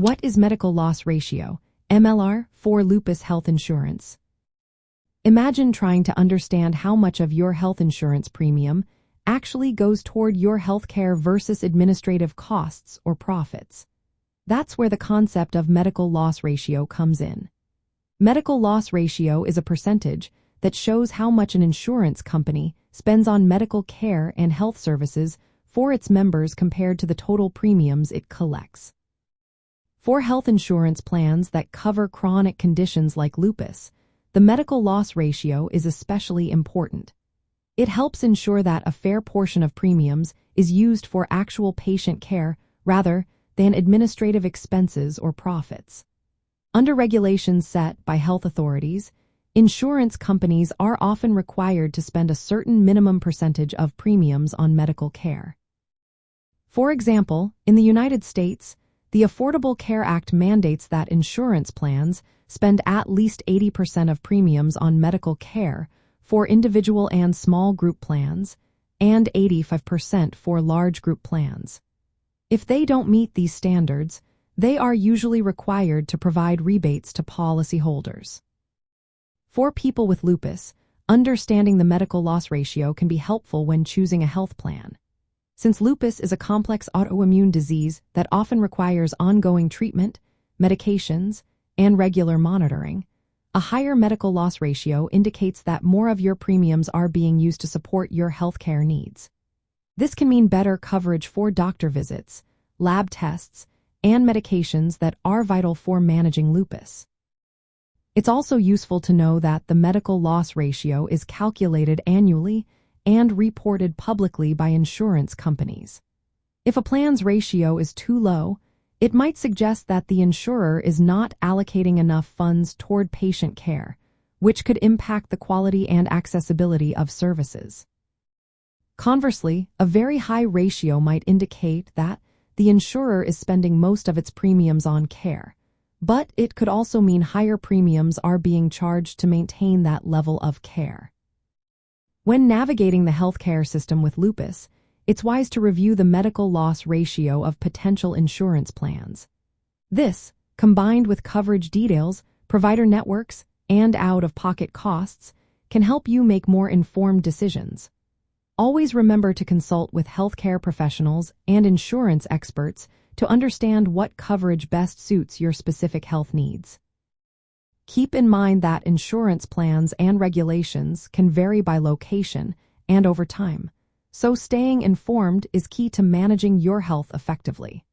What is medical loss ratio, MLR, for Lupus Health Insurance? Imagine trying to understand how much of your health insurance premium actually goes toward your healthcare versus administrative costs or profits. That's where the concept of medical loss ratio comes in. Medical loss ratio is a percentage that shows how much an insurance company spends on medical care and health services for its members compared to the total premiums it collects. For health insurance plans that cover chronic conditions like lupus, the medical loss ratio is especially important. It helps ensure that a fair portion of premiums is used for actual patient care rather than administrative expenses or profits. Under regulations set by health authorities, insurance companies are often required to spend a certain minimum percentage of premiums on medical care. For example, in the United States, the Affordable Care Act mandates that insurance plans spend at least 80% of premiums on medical care for individual and small group plans, and 85% for large group plans. If they don't meet these standards, they are usually required to provide rebates to policyholders. For people with lupus, understanding the medical loss ratio can be helpful when choosing a health plan. Since lupus is a complex autoimmune disease that often requires ongoing treatment, medications, and regular monitoring, a higher medical loss ratio indicates that more of your premiums are being used to support your healthcare needs. This can mean better coverage for doctor visits, lab tests, and medications that are vital for managing lupus. It's also useful to know that the medical loss ratio is calculated annually and reported publicly by insurance companies. If a plan's ratio is too low, it might suggest that the insurer is not allocating enough funds toward patient care, which could impact the quality and accessibility of services. Conversely, a very high ratio might indicate that the insurer is spending most of its premiums on care, but it could also mean higher premiums are being charged to maintain that level of care. When navigating the healthcare system with lupus, it's wise to review the medical loss ratio of potential insurance plans. This, combined with coverage details, provider networks, and out-of-pocket costs, can help you make more informed decisions. Always remember to consult with healthcare professionals and insurance experts to understand what coverage best suits your specific health needs. Keep in mind that insurance plans and regulations can vary by location and over time, so staying informed is key to managing your health effectively.